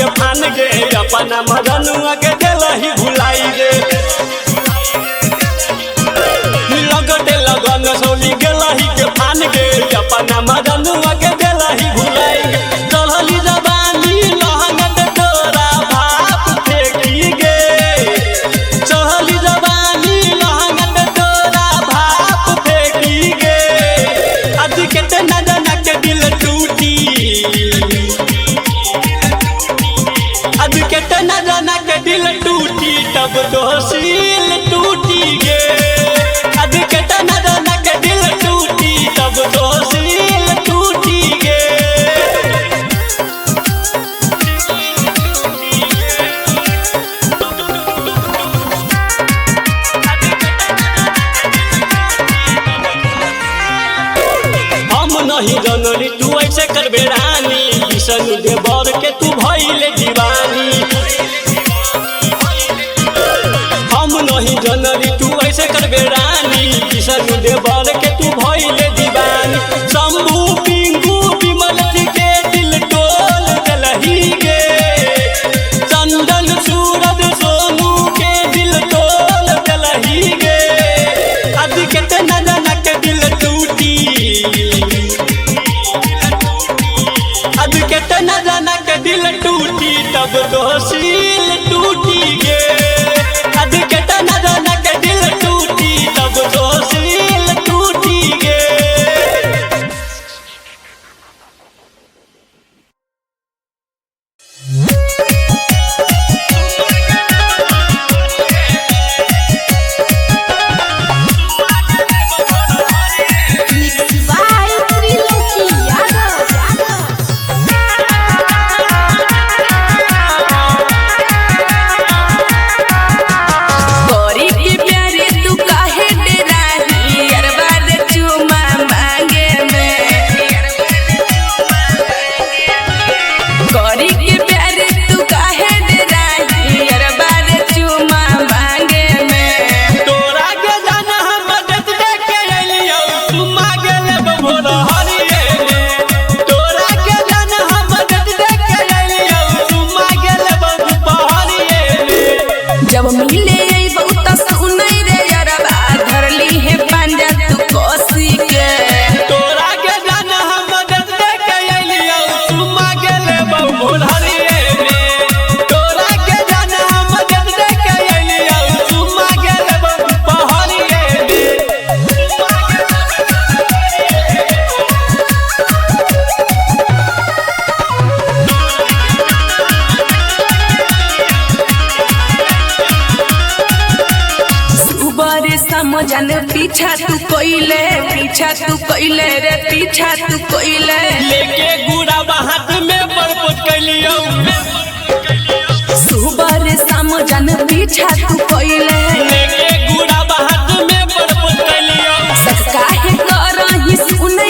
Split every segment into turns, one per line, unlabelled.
अपना मदनुआ के दिलही भुलाई गे लगते लगन सौली गेलही के फान गे अपना मदनुआ के दिलही भुलाई गे चढ़ली जवानी लहंगत तोरा भाप फेंकी गे चढ़ली जवानी लहंगत तोरा भाप फेंकी गे आज कितना जना के दिल टूटी आज कितना जना के दिल टूटी तब दोषील टूटी गे आज कितना जना के दिल टूटी तब दोषील टूटी गे हम नहीं जनली तू ऐसे करबे रानी किशन देवर के तू भइले दीवानी हम नहीं जनली तू ऐसे करबे रानी किशन देवर के तू भइले दीवानी शंभू पिंगू विमल जी के दिल टोल गलही गे चंदन सूरज सोनू के दिल टोल गलही गे आज कितना जना के दिल टूटी आज कितना जना के दिल टूटी तब दोषील टूटी गे आज कितना जना के दिल टूटी तब दोषील टूटी गे
जब मिले बहुत सुनई रे यारबा धरली है पंजा तू कोसी के
तोरा के जाना हम मदद दे के अइलियो सुमा गेले बहुलहरिए में तोरा के जाना हम मदद दे के अइलियो सुमा गेले बहुलहरिए
समझन पीछा तू कोइले रे पीछा तू कोइले
लेके गुड़ा हाथ में बरपोट कैलियो
सुबर समझन पीछा तू कोइले
लेके गुड़ा हाथ में बरपोट कैलियो
सब काहे करही सुने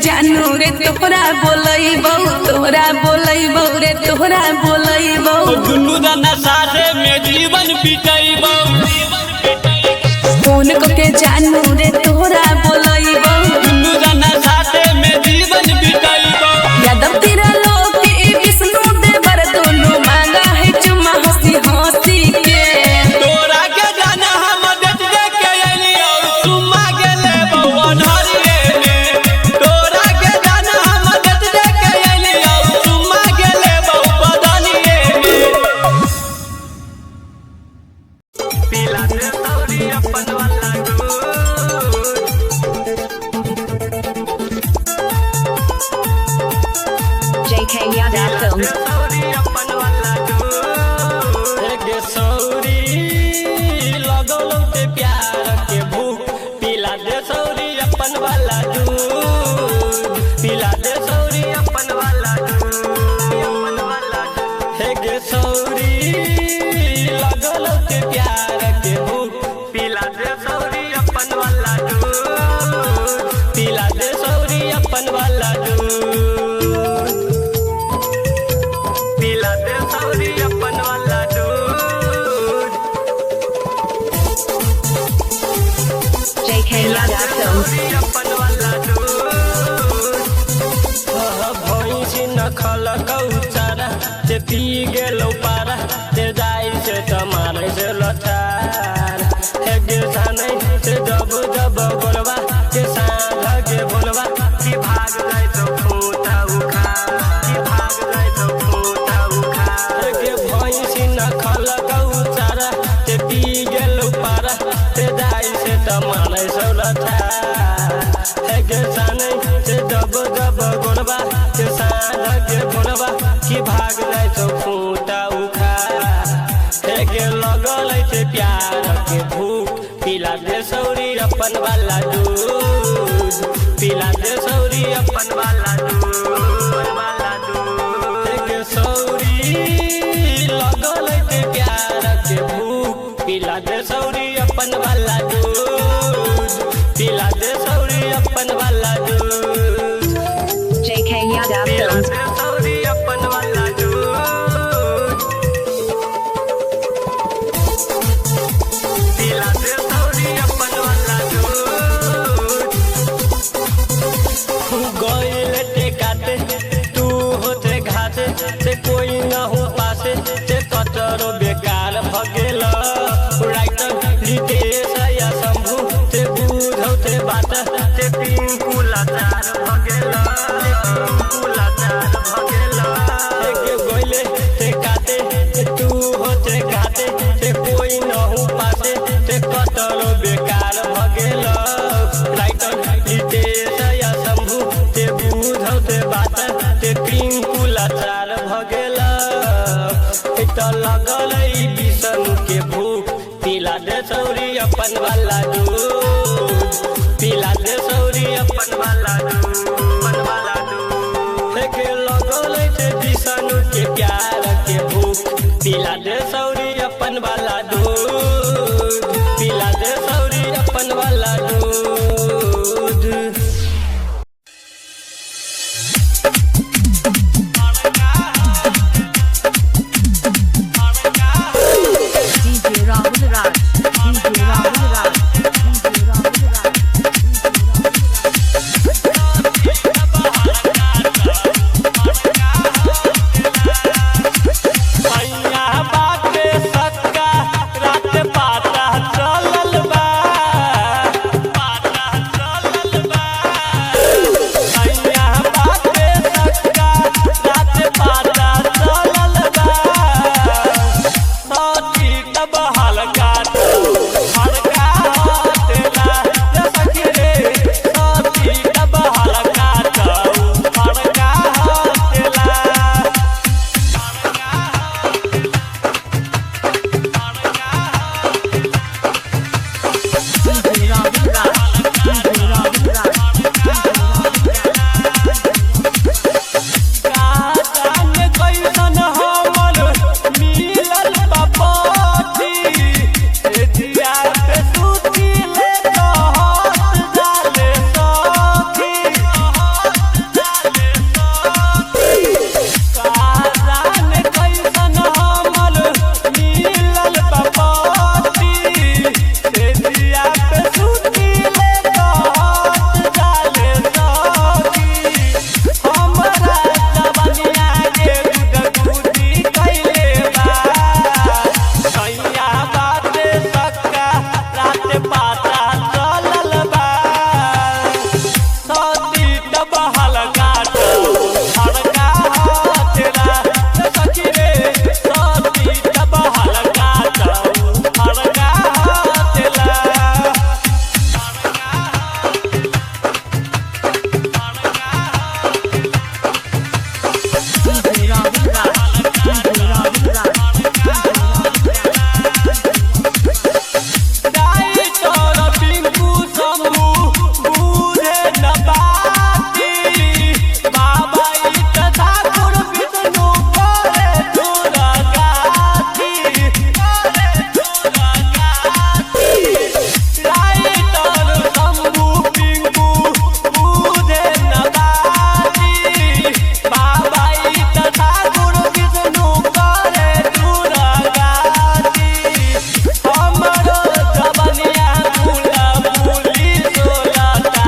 जानू रे तोहरा बोलैबौ रे तोहरा बोलैबौ
दुनू जना साथे में जीवन बिताइबौ
फोन के जानू रे तोहरा बोलैबौ
दुनू जना साथे में जीवन बिताइबौ
यादव तेरा लोग के विष्णु देवर दोनों मांगा है चुम्मा हंसी हंसी के
तोरा के जाना हम देख देख के अलियो चुम्मा गेले बवनहरिए में तोरा के जाना हम देख देख के अलियो चुम्मा गेले बवदनिए में पीला दे तौरी अपन वाला
JK Yadav Films.
सौरी अपन वाला एक सौरी लगौलो ते प्यार के भूख पीला दे सौरी अपन वाला दूध पीला दे सौरी अपन वाला एक सौरी लगौलो ते प्यार के भूख पीला दे सौरी अपन वाला दूध पीला दे सौरी अपन वाला पीला दे सौरी अपन वाला दूध
JK Yadav Films.
अपन वाला दूध भैंसी न खलकौ चारा ते पी गेलौ पारा ते जाई से तमारे से लचार हे गे जानै से जब जब बोलबा के साँझ के बोलबा कि भाग जाय तो फूटा उखा कि भाग जाय तो फूटा उखा के भैंसी न खलकौ चारा ते पी गेलौ पारा ते जाई से तमारे से लचार हे गे जानै से जब जब बोलबा के साँझ के बोलबा कि भाग जाय तो फूटा उखा हे गे लगल ते प्यार के भूख पीला दे सौरी अपन वाला दूध पीला दे सौरी अपन वाला दूध हे गे सौरी लगल ते प्यार के भूख पीला दे सौरी अपन वाला दूध पीला दे सौरी अपन वाला दूध
JK Yadav Films.
सौरी अपन वाला दूध पीला दे सौरी अपन वाला दूध गइल ते काटे तू होते घाटे ते कोई न हो पासे ते कचरो बेकार भगेल राइटर रितेश या शंभू ते बुझौ ते बात ते पिंकू लाचार भगेल के गोइले ते काटे तू होते घाटे ते कोई न हो पासे ते कचरो बेकार भगेल राइटर रितेश या शंभू ते बुझौ ते बात ते पिंकू लाचार भगेल त लगल विष्णु के भूख पीला दे सौरी अपन वाला दूध पीला दे सौरी अपन वाला दूध के लगल विष्णु के प्यार के भूख पीला दे सौरी अपन वाला दूध पीला दे सौरी अपन वाला दूध
DJ Rahul Raj. DJ Rahul Raj. DJ Rahul Raj.
भैया बात बहल काट हड़का तेरा सखी रे सती बहल काट हड़का तेरा
DJ Rahul Raj, DJ Rahul Raj,
गाई तोर पिंकू शंभू बूढ़े नबाती बाबा इत ठाकुर विष्णु करे दुर्गाती गाई तोर शंभू पिंकू बूढ़े नबाती बाबा इत ठाकुर विष्णु करे दुर्गाती हमरो जवनिया फूला फूली सोलता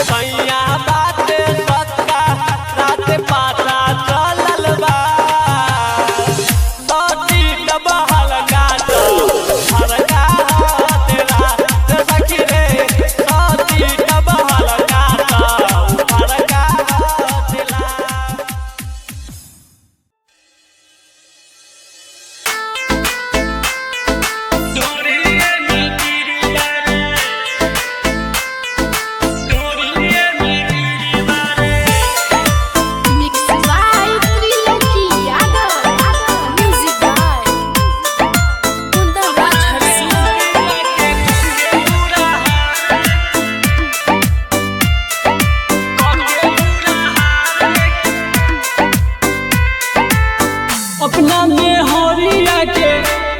सैया बाते सक्का रात पाता चलल बा सती बहल काट हड़का तेरा सखी रे सती बहल काट हड़का तेरा
Mixed by Trilogy Yadav. Music by Kunda Raj Harsi.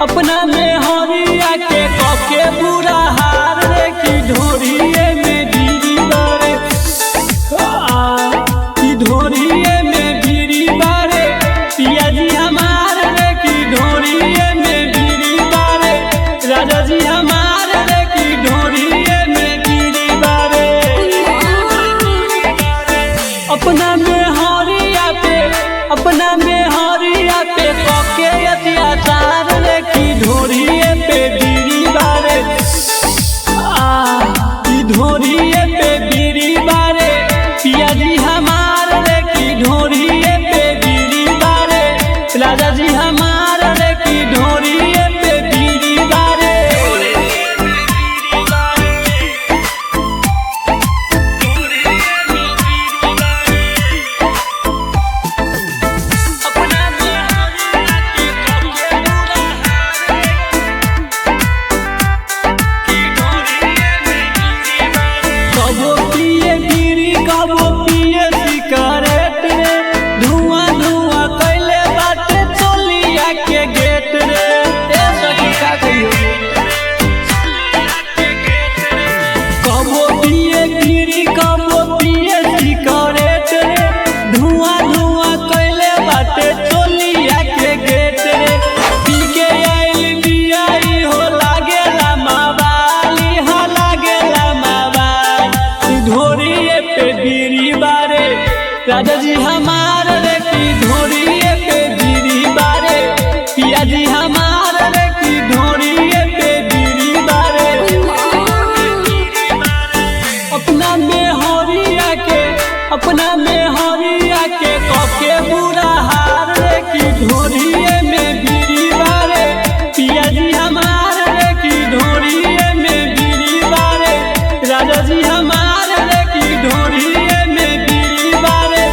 अपना में हरिया के कके बुरा हार रे की ढोरिए में गिरी बारे की ढोरिए में गिरी बारे पिया जी हमार रे की ढोरिए में गिरी बारे राजा जी हमार रे की ढोरिए में गिरी बारे अपना में हरिया पे कके अत्याचार रे की ढोरिए पे गिरी बारे की ढोरिए पे गिरी बारे पिया जी हमार रे की ढोरिए पे गिरी बारे राजा जी हमार रे की ढोरिए पे गिरी बारे कबो पिए बीड़ी कबो पिए सिगरेट रे धुआं धुआं कैले बाटे चोलिया के गेट रे ए सखी का कहियो कबो पिए बीड़ी कबो पिए सिगरेट रे धुआं धुआं कैले बाटे चोलिया के गेट रे पी के आइल बियाई हो लागेला मावाली हो लागेला मावाली ढोरिए पे गिरी बारे राजा जी हमार रे की ढोरिए पे गिरी बारे पिया जी हमार रे की ढोरिए पे गिरी बारे अपना में हरिया के कके बुरा हार रे की ढोरिए में गिरी बारे पिया जी हमार रे की ढोरिए में गिरी बारे राजा जी हमार रे की ढोरिए में गिरी बारे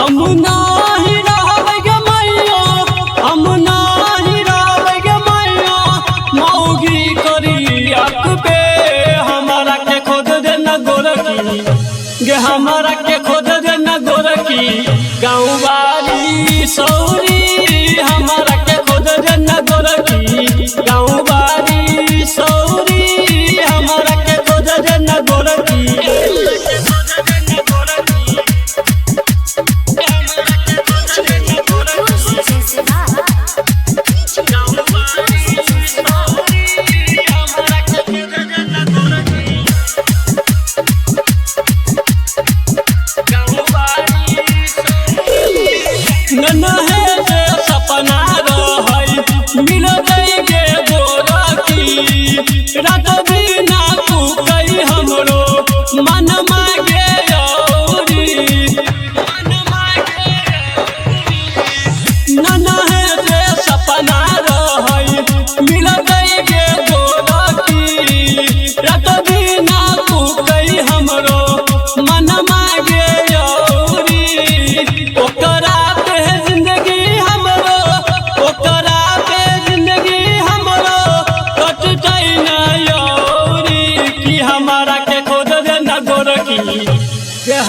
हम नाही रहबै गे मैया हम नाही रहबै गे मैया मौगी करी अक पे हमारा के खोद दे न गोरकी गे हमारा के खोद दे न गोरकी गाँव बारी सौरी हमारा के खोद दे न गोरकी गाँव बारी सौरी हमारा के खोद दे न गोरकी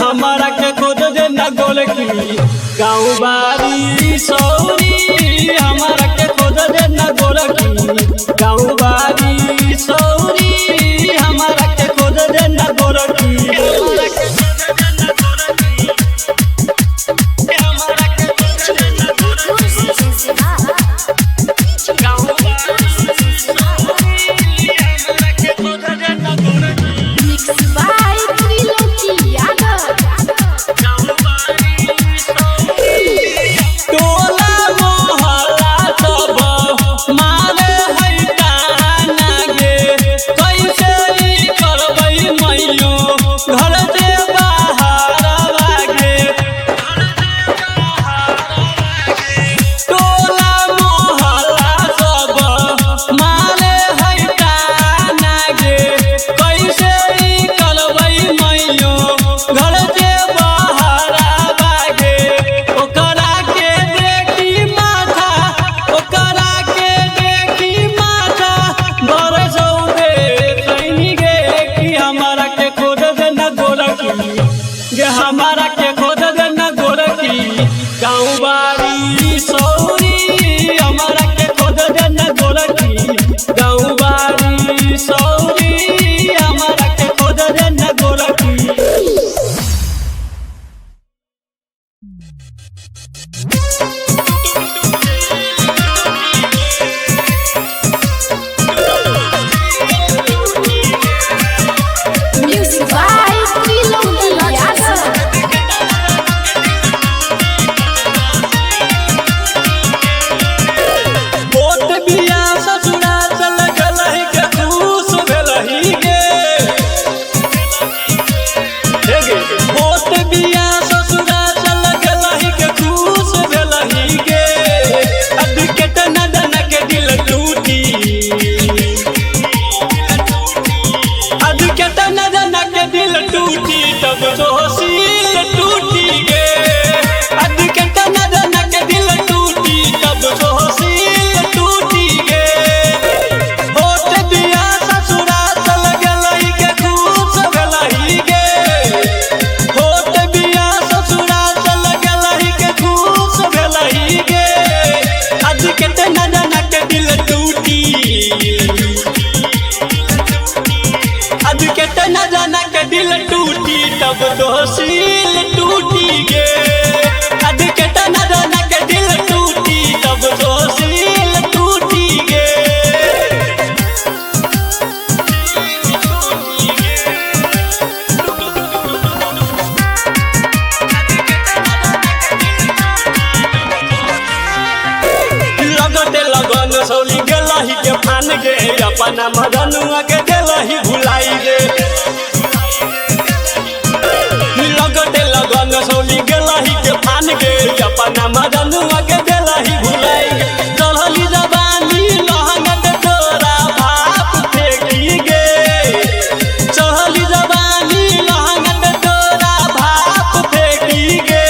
हमारा के खोद दे न गोरकी गाँव बारी सौरी हमारा के खोद दे न गोरकी गाँव बारी सौरी हमारा के खोद दे न गोरकी हमारा के खोद दे न गोरकी गाँव बारी सौरी हमारा के खोद दे न गोरकी गाँव बारी सौरी हमारा के खोद दे न गोरकी तब तो सील टूटी गे अद के तना जना के दिल टूटी तब तो सील टूटी गे लगते लगन सौली गेलही के फान गे अपना मदनुआ के गेलही भुलाई गे लगते लगन सौली गेलही के फान गे अपना मदनुआ के गेलही भुलाई गे चढ़ली जवानी लहंगत तोरा भाप फेंकी गे चढ़ली जवानी लहंगत तोरा भाप फेंकी गे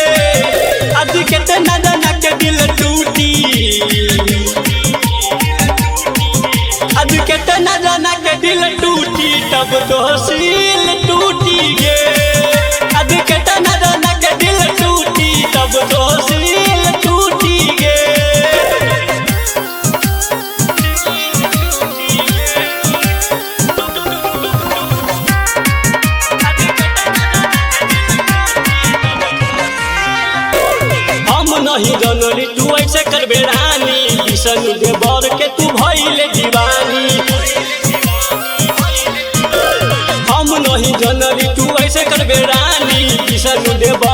तो सील टूटी गे हम नहीं जनली तू ऐसे करबे रानी किशन देवर के तू भइले दीवानी हम नहीं जनली तू ऐसे करबे रानी किशन देवर